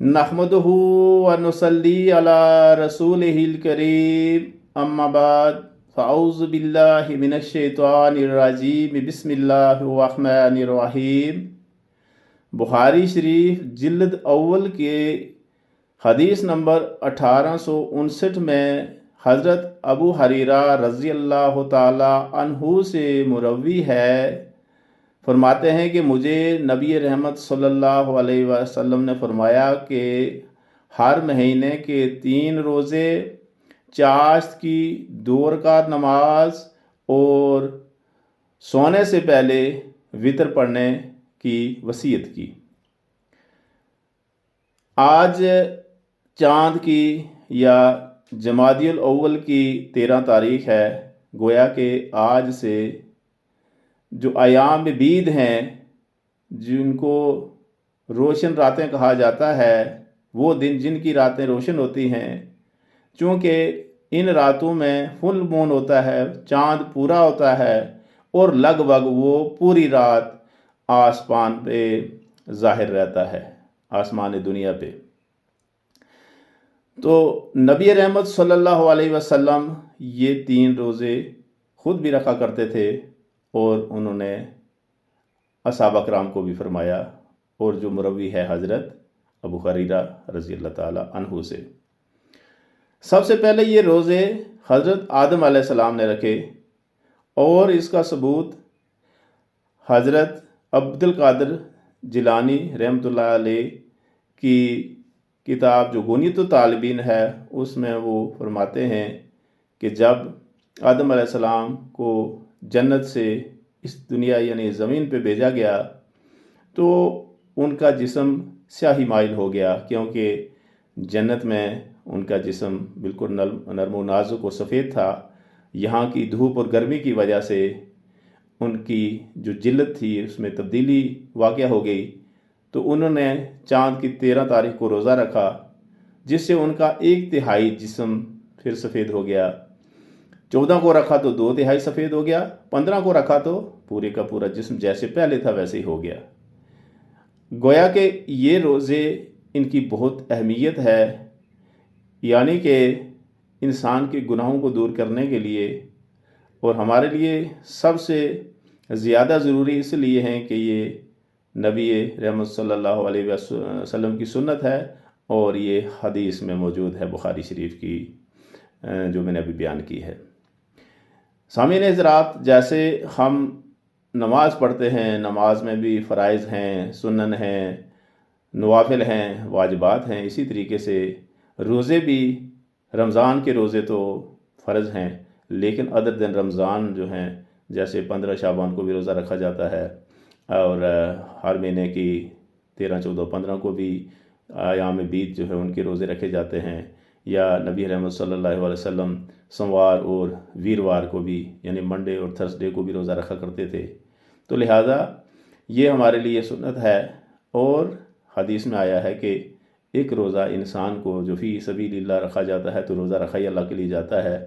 नहमदुहु व नुसल्ली अला रसूलिहिल करीम अम्मा बाद फ़अऊज़ु बिल्लाहि मिनश शैतानिर रजीम बिस्मिल्लाहिर रहमानिर रहीम। बुखारी शरीफ जिल्द अव्वल के हदीस नंबर 1859 में हज़रत अबू हरीरा रज़ी अल्लाह ताला अन्हु से मुरवी है, फरमाते हैं कि मुझे नबी रहमत सल्लल्लाहु अलैहि वसल्लम ने फरमाया कि हर महीने के 3 रोज़े, चाश्त की 2 रकात नमाज और सोने से पहले वितर पढ़ने की वसीयत की। आज चाँद की या जमादियुल अव्वल की 13 तारीख है। गोया कि आज से जो अयाम बीद हैं, जिनको रोशन रातें कहा जाता है, वो दिन जिनकी रातें रोशन होती हैं, चूँकि इन रातों में फुल मून होता है, चाँद पूरा होता है और लगभग वो पूरी रात आसमान पे ज़ाहिर रहता है, आसमान दुनिया पे। तो नबी रहमत सल्लल्लाहु अलैहि वसल्लम ये 3 रोज़े ख़ुद भी रखा करते थे और उन्होंने असहाबा कराम को भी फरमाया, और जो मुरवी है हज़रत अबू हरीरा रज़ी अल्लाह ताला अन्हु से। सबसे पहले ये रोज़े हज़रत आदम अलैहिस्सलाम ने रखे, और इसका सबूत हज़रत अब्दुल कादिर जिलानी रहमतुल्लाह अलैह की किताब जो गुनियतुत तालिबीन है, उसमें वो फरमाते हैं कि जब आदम अलैहिस्सलाम को जन्नत से इस दुनिया यानी ज़मीन पे भेजा गया तो उनका जिस्म स्याही माइल हो गया, क्योंकि जन्नत में उनका जिस्म बिल्कुल नरम नाजुक और सफ़ेद था। यहाँ की धूप और गर्मी की वजह से उनकी जो जिल्द थी उसमें तब्दीली वाक़या हो गई। तो उन्होंने चाँद की 13 तारीख को रोज़ा रखा, जिससे उनका 1/3 जिस्म फिर सफ़ेद हो गया। 14 को रखा तो 2/3 सफ़ेद हो गया, 15 को रखा तो पूरे का पूरा जिस्म जैसे पहले था वैसे ही हो गया। गोया कि ये रोज़े इनकी बहुत अहमियत है, यानी कि इंसान के गुनाहों को दूर करने के लिए, और हमारे लिए सबसे ज़्यादा ज़रूरी इसलिए हैं कि ये नबी रहमत सल्लल्लाहु अलैहि वसल्लम की सुन्नत है, और ये हदीस में मौजूद है बुखारी शरीफ की जो मैंने अभी बयान की है। सामीन हज़रात, जैसे हम नमाज़ पढ़ते हैं, नमाज में भी फ़राइज़ हैं, सुन्नन हैं, नवाफिल हैं, वाजिबात हैं, इसी तरीके से रोज़े भी, रमज़ान के रोज़े तो फ़र्ज़ हैं, लेकिन अदर दिन रमज़ान जो हैं, जैसे 15 शाबान को भी रोज़ा रखा जाता है, और हर महीने की 13, 14, 15 को भी अयाम बीद जो है उनके रोज़े रखे जाते हैं, या नबी रहमत सल्लल्लाहु अलैहि वसल्लम सोमवार और वीरवार को भी यानी मंडे और थर्सडे को भी रोज़ा रखा करते थे। तो लिहाजा ये हमारे लिए सुन्नत है, और हदीस में आया है कि एक रोज़ा इंसान को जो फ़ी सबीलिल्लाह रखा जाता है, तो रोज़ा रखा ही अल्लाह के लिए जाता है,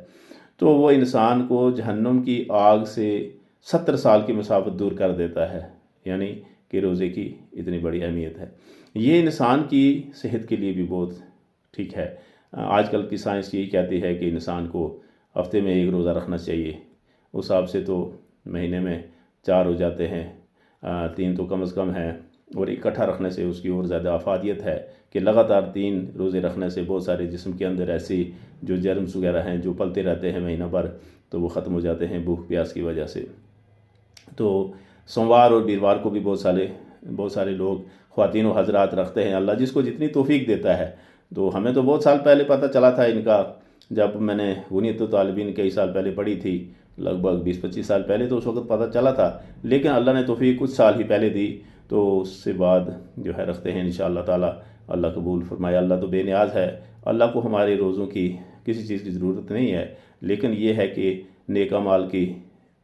तो वो इंसान को जहन्नुम की आग से 70 साल की मुसाफत दूर कर देता है। यानी कि रोज़े की इतनी बड़ी अहमियत है। ये इंसान की सेहत के लिए भी बहुत ठीक है। आजकल की साइंस यही कहती है कि इंसान को हफ्ते में 1 रोज़ा रखना चाहिए। उस हिसाब से तो महीने में 4 हो जाते हैं, 3 तो कम से कम हैं, और इकट्ठा रखने से उसकी और ज़्यादा अफादियत है कि लगातार 3 रोज़े रखने से बहुत सारे जिस्म के अंदर ऐसी जो जर्म्स वगैरह हैं जो पलते रहते हैं महीना भर, तो वो ख़त्म हो जाते हैं भूख प्यास की वजह से। तो सोमवार और वीरवार को भी बहुत सारे लोग, ख़वातीन व हज़रात रखते हैं। अल्लाह जिसको जितनी तौफ़ीक देता है। तो हमें तो बहुत साल पहले पता चला था इनका, जब मैंने गुनियतुत तालिबीन कई साल पहले पढ़ी थी, लगभग 20-25 साल पहले, तो उस वक्त पता चला था, लेकिन अल्लाह ने तौफ़ीक कुछ साल ही पहले दी, तो उससे बाद जो है रखते हैं इंशाअल्लाह ताला। अल्लाह कबूल फरमाए। अल्लाह तो बेनियाज़ है, अल्लाह को हमारे रोज़ों की किसी चीज़ की ज़रूरत नहीं है, लेकिन ये है कि नेक अमाल की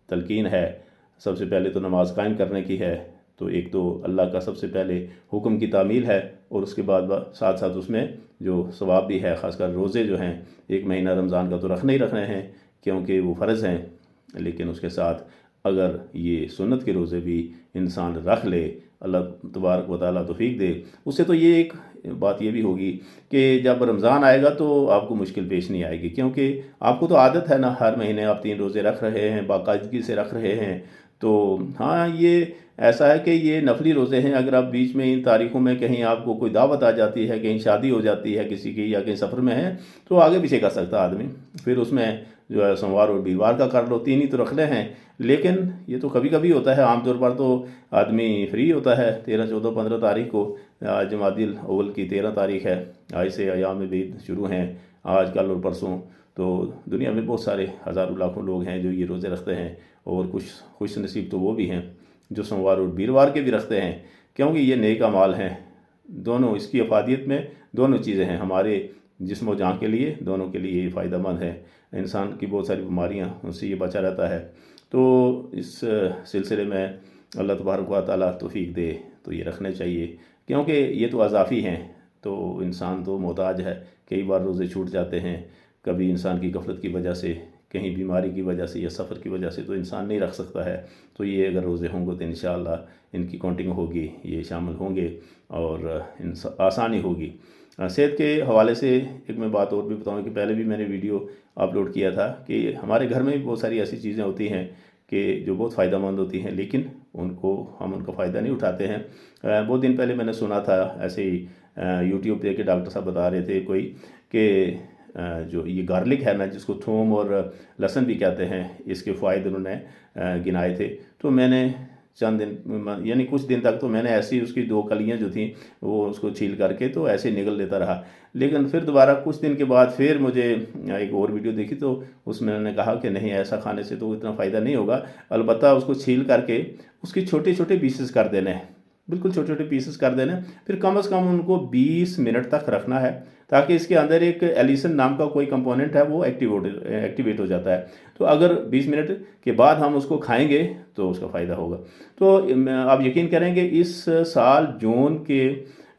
तलकीन है। सबसे पहले तो नमाज कायम करने की है, तो एक तो अल्लाह का सबसे पहले हुक्म की तामील है, और उसके बाद साथ साथ उसमें जो सवाब भी है। ख़ासकर रोज़े जो हैं, 1 महीना रमज़ान का तो रखने ही रखने हैं क्योंकि वो फ़र्ज़ हैं, लेकिन उसके साथ अगर ये सुन्नत के रोज़े भी इंसान रख ले, اللہ तबारक व तआला तौफीक दे। उससे तो ये एक बात ये भी होगी कि जब रमज़ान आएगा तो आपको मुश्किल पेश नहीं आएगी, क्योंकि आपको तो आदत है ना, हर महीने आप 3 रोज़े रख रहे हैं, बाकायदगी से रख रहे हैं। तो हाँ, ये ऐसा है कि ये नफली रोज़े हैं। अगर आप बीच में इन तारीख़ों में कहीं आपको कोई दावत आ जाती है, कहीं शादी हो जाती है किसी की, या कहीं सफ़र में है, तो आगे पीछे कर सकता है आदमी। फिर उसमें जो है सोमवार और वीरवार का कर लो, 3 ही तो रखने हैं। लेकिन ये तो कभी कभी होता है, आमतौर पर तो आदमी फ्री होता है 13, 14, 15 तारीख को। आज जमादिल अव्वल की 13 तारीख है, आज से अयाम बीद शुरू हैं, आज कल और परसों। तो दुनिया में बहुत सारे हज़ारों लाखों लोग हैं जो ये रोज़े रखते हैं, और कुछ खुश नसीब तो वो भी हैं जो सोमवार और वीरवार के भी रखते हैं, क्योंकि ये नेक अमाल हैं। दोनों इसकी अफादियत में दोनों चीज़ें हैं, हमारे जिस्म और जान के लिए, दोनों के लिए ये फ़ायदेमंद है। इंसान की बहुत सारी बीमारियां उससे ये बचा रहता है। तो इस सिलसिले में अल्लाह तबारक व तआला तौफीक दे तो ये रखने चाहिए, क्योंकि ये तो अज़ाफ़ी हैं। तो इंसान तो मोहताज है, कई बार रोज़े छूट जाते हैं, कभी इंसान की गफलत की वजह से, कहीं बीमारी की वजह से या सफ़र की वजह से तो इंसान नहीं रख सकता है। तो ये अगर रोज़े होंगे तो इंशाअल्लाह इनकी काउंटिंग होगी, ये शामिल होंगे और आसानी होगी। सेहत के हवाले से एक मैं बात और भी बताऊँ कि पहले भी मैंने वीडियो अपलोड किया था कि हमारे घर में भी बहुत सारी ऐसी चीज़ें होती हैं कि जो बहुत फ़ायदेमंद होती हैं, लेकिन हम उनका फ़ायदा नहीं उठाते हैं। बहुत दिन पहले मैंने सुना था ऐसे ही यूट्यूब पे कि डॉक्टर साहब बता रहे थे कोई कि जो ये गार्लिक है ना, जिसको थूम और लहसुन भी कहते हैं, इसके फ़ायदे उन्होंने गिनाए थे। तो मैंने चंद दिन यानी कुछ दिन तक तो मैंने ऐसी उसकी 2 कलियां जो थी वो उसको छील करके तो ऐसे निगल लेता रहा। लेकिन फिर दोबारा कुछ दिन के बाद फिर मुझे एक और वीडियो देखी, तो उसमें उन्होंने कहा कि नहीं, ऐसा खाने से तो इतना फ़ायदा नहीं होगा, अलबत्ता उसको छील करके उसके छोटे छोटे पीसेस कर देने हैं, बिल्कुल छोटे छोटे पीसेस कर देना। फिर कम से कम उनको 20 मिनट तक रखना है, ताकि इसके अंदर एक एलिसन नाम का कोई कंपोनेंट है वो एक्टिवेट हो जाता है। तो अगर 20 मिनट के बाद हम उसको खाएंगे तो उसका फ़ायदा होगा। तो आप यकीन करेंगे, इस साल जून के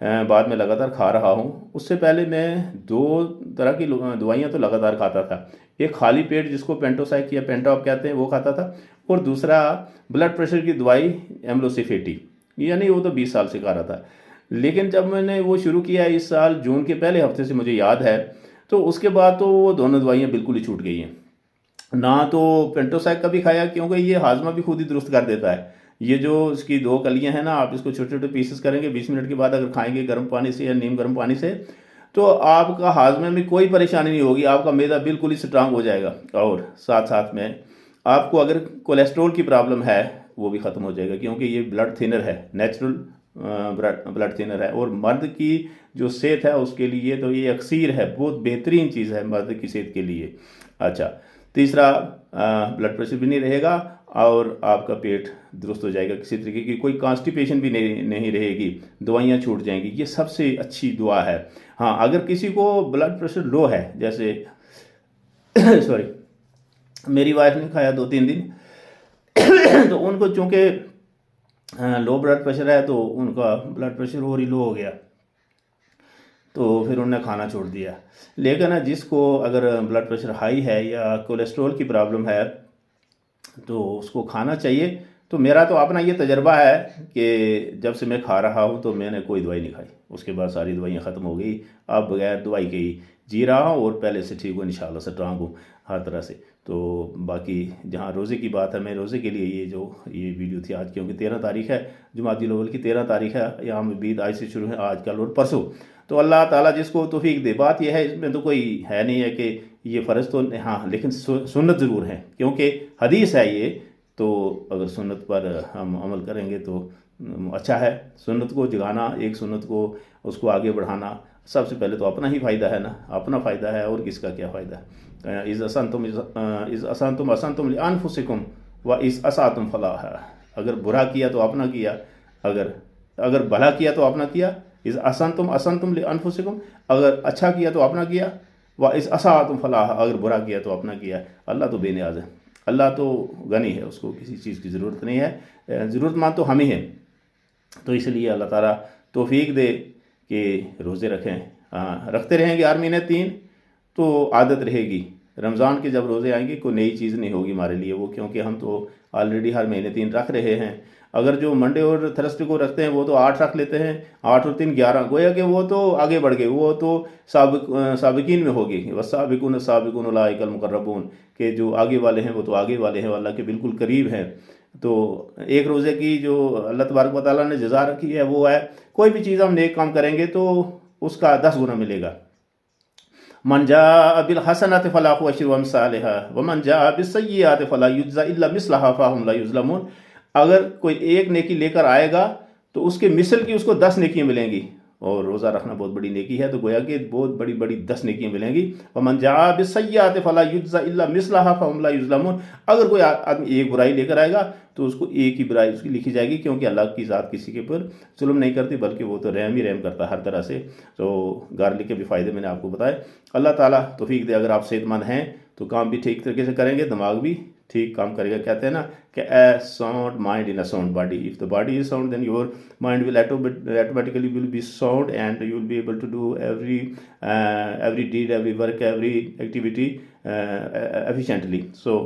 बाद मैं लगातार खा रहा हूँ। उससे पहले मैं 2 तरह की दवाइयाँ तो लगातार खाता था। एक खाली पेट जिसको पेंटोसाइक या पेंटॉप कहते हैं वो खाता था, और दूसरा ब्लड प्रेशर की दवाई एम्लोसिफेटी, यानी वो तो 20 साल से खा रहा था। लेकिन जब मैंने वो शुरू किया इस साल जून के पहले हफ्ते से, मुझे याद है, तो उसके बाद तो वो दोनों दवाइयाँ बिल्कुल ही छूट गई हैं। ना तो पेंटोसाइक का भी खाया, क्योंकि ये हाजमा भी खुद ही दुरुस्त कर देता है। ये जो इसकी 2 कलियाँ हैं ना, आप इसको छोटे छोटे पीसेस करेंगे, 20 मिनट के बाद अगर खाएंगे गर्म पानी से या नीम गर्म पानी से, तो आपका हाजमे में कोई परेशानी नहीं होगी, आपका मैदा बिल्कुल ही स्ट्रांग हो जाएगा। और साथ साथ में आपको अगर कोलेस्ट्रोल की प्रॉब्लम है वो भी ख़त्म हो जाएगा, क्योंकि ये ब्लड थिनर है, नेचुरल ब्लड थिनर है। और मर्द की जो सेहत है उसके लिए तो ये अक्सीर है, बहुत बेहतरीन चीज़ है मर्द की सेहत के लिए। अच्छा, तीसरा, ब्लड प्रेशर भी नहीं रहेगा और आपका पेट दुरुस्त हो जाएगा, किसी तरीके की कोई कॉन्स्टिपेशन भी नहीं रहेगी, दवाइयाँ छूट जाएंगी। ये सबसे अच्छी दुआ है। हाँ, अगर किसी को ब्लड प्रेशर लो है, जैसे सॉरी, मेरी वाइफ ने खाया 2-3 दिन तो उनको चूँकि लो ब्लड प्रेशर है, तो उनका ब्लड प्रेशर और ही लो हो गया, तो फिर उन्होंने खाना छोड़ दिया। लेकिन जिसको अगर ब्लड प्रेशर हाई है या कोलेस्ट्रॉल की प्रॉब्लम है, तो उसको खाना चाहिए। तो मेरा तो अपना ये तजर्बा है कि जब से मैं खा रहा हूँ तो मैंने कोई दवाई नहीं खाई, उसके बाद सारी दवाइयाँ ख़त्म हो गई। अब बगैर दवाई के ही जी रहा हूँ और पहले से ठीक हूँ, इंशाल्लाह स्ट्रांग हूँ हर तरह से। तो बाकी जहाँ रोज़े की बात है, मैं रोज़े के लिए ये वीडियो थी आज, क्योंकि 13 तारीख है, जुमादिल अव्वल की 13 तारीख है, याम बीद आज से शुरू है, आज कल और परसों। तो अल्लाह ताला जिसको तौफीक दे। बात यह है, इसमें तो कोई है नहीं है कि ये फ़र्ज़ तो, हाँ, लेकिन सुन्नत ज़रूर है, क्योंकि हदीस है ये। तो अगर सुन्नत पर हम अमल करेंगे तो अच्छा है। सुन्नत को जगाना, एक सुन्नत को उसको आगे बढ़ाना, सबसे पहले तो अपना ही फ़ायदा है ना, अपना फ़ायदा है, और किसका क्या फ़ायदा है। इज़ असंतुम असंतुम लिअनफुसिकुम व इज़ असातुम फलाह। अगर बुरा किया तो अपना किया, अगर भला किया तो अपना किया। इज़ असंतुम असंतुम लिअनफुसिकुम, अगर अच्छा किया तो अपना किया। व इज़ असातुम फलाह, अगर बुरा किया तो अपना किया। अल्लाह तो बेनियाज़ है, अल्लाह तो गनी है, उसको किसी चीज़ की ज़रूरत नहीं है, ज़रूरतमंद तो हम ही हैं। तो इसलिए अल्लाह ताला तौफीक दे कि रोज़े रखें। हाँ, रखते रहेंगे हर महीने 3, तो आदत रहेगी। रमज़ान के जब रोज़े आएंगे कोई नई चीज़ नहीं होगी हमारे लिए वो, क्योंकि हम तो ऑलरेडी हर महीने 3 रख रहे हैं। اگر جو منڈے اور تھرسڈے کو رکھتے ہیں وہ تو 8 رکھ لیتے ہیں، 8 اور 3 11، گویا کہ وہ تو آگے بڑھ گئے، وہ تو سابقین میں ہوگی، والسابقون السابقون اولئک المقربون، کہ جو آگے والے ہیں وہ تو آگے والے ہیں، اللہ کے بالکل قریب ہیں۔ تو ایک روزے کی جو اللہ تبارک و تعالیٰ نے جزا رکھی ہے وہ ہے، کوئی بھی چیز ہم نیک کام کریں گے تو اس کا 10 گنا ملے گا۔ من جاء بالحسنۃ فلہ عشر امثالھا ومن جاء بالسیئۃ فلا یجزی الا مثلھا فهم لا یظلمون۔ اگر کوئی ایک نیکی لے کر آئے گا تو اس کے مثل کی اس کو 10 نیکیاں ملیں گی، اور روزہ رکھنا بہت بڑی نیکی ہے، تو گویا کہ بہت بڑی بڑی 10 نیکیاں ملیں گی۔ ومن جاء بالسیئۃ فلا یجزی الا مثلھا فهم لا یظلمون۔ اگر کوئی آدمی ایک برائی لے کر آئے گا تو اس کو ایک ہی برائی اس کی لکھی جائے گی، کیونکہ اللہ کی ذات کسی کے اوپر ظلم نہیں کرتی، بلکہ وہ تو رحم ہی رحم کرتا ہے ہر طرح سے۔ تو گارلک کے بھی فائدے میں نے آپ کو بتائے۔ اللہ تعالیٰ توفیق دے، اگر آپ صحت مند ہیں تو کام بھی ٹھیک طریقے سے کریں گے، دماغ بھی ٹھیک کام کرے گا۔ کہتے ہیں نا کہ a sound mind in a sound body, if the body is sound then your mind will automatically will be sound and you will be able to do every deed, every work, every activity efficiently. So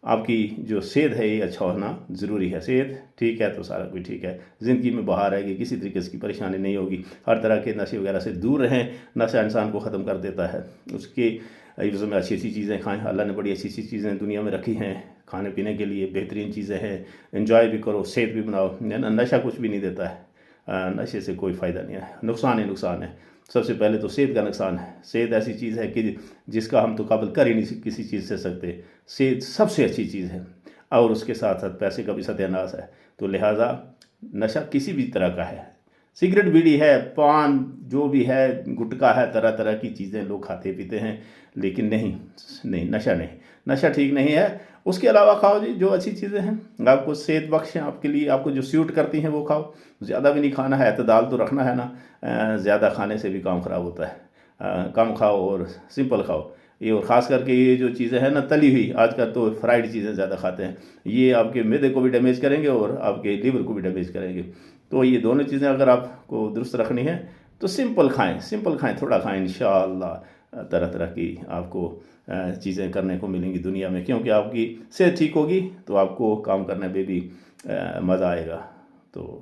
آپ کی جو صحت ہے یہ اچھا ہونا ضروری ہے، صحت ٹھیک ہے تو سارا کچھ ٹھیک ہے، زندگی میں بہار آئے گی، کسی طریقے کی پریشانی نہیں ہوگی۔ ہر طرح کے نشے وغیرہ سے دور رہیں، نشہ انسان کو ختم کر دیتا ہے۔ اس کے عوض میں اچھی اچھی چیزیں کھائیں، اللہ نے بڑی اچھی اچھی چیزیں دنیا میں رکھی ہیں کھانے پینے کے لیے، بہترین چیزیں ہیں، انجوائے بھی کرو، صحت بھی بناؤ۔ نشہ کچھ بھی نہیں دیتا ہے، نشے سے کوئی فائدہ نہیں ہے، نقصان ہی نقصان ہے۔ سب سے پہلے تو صحت کا نقصان ہے، صحت ایسی چیز ہے کہ جس کا ہم تو قابل کر ہی نہیں کسی چیز سے سکتے، صحت سب سے اچھی چیز ہے، اور اس کے ساتھ ساتھ پیسے کا بھی ستیہ ناش ہے۔ تو لہٰذا نشہ کسی بھی طرح کا ہے، سگریٹ بیڑی ہے، پان جو بھی ہے، گٹکا ہے، طرح طرح کی چیزیں لوگ کھاتے پیتے ہیں، لیکن نہیں نشہ نہیں، نشہ ٹھیک نہیں ہے۔ اس کے علاوہ کھاؤ جی جو اچھی چیزیں ہیں، آپ کو صحت بخش ہیں، آپ کے لیے آپ کو جو سیوٹ کرتی ہیں وہ کھاؤ، زیادہ بھی نہیں کھانا ہے، اعتدال تو رکھنا ہے نا، زیادہ کھانے سے بھی کام خراب ہوتا ہے، کم کھاؤ اور سمپل کھاؤ۔ یہ اور خاص کر کے یہ جو چیزیں ہیں نا تلی ہوئی، آج کل تو فرائیڈ چیزیں زیادہ کھاتے ہیں، یہ آپ کے معدے کو بھی ڈیمیج کریں گے اور آپ کے لیور کو بھی ڈیمیج کریں گے۔ تو یہ دونوں چیزیں اگر آپ کو درست رکھنی ہے تو سمپل کھائیں، تھوڑا کھائیں، انشاءاللہ طرح طرح کی آپ کو چیزیں کرنے کو ملیں گی دنیا میں، کیونکہ آپ کی صحت ٹھیک ہوگی تو آپ کو کام کرنے میں بھی مزہ آئے گا۔ تو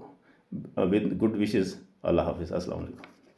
ود گڈ وشز، اللہ حافظ، السلام علیکم۔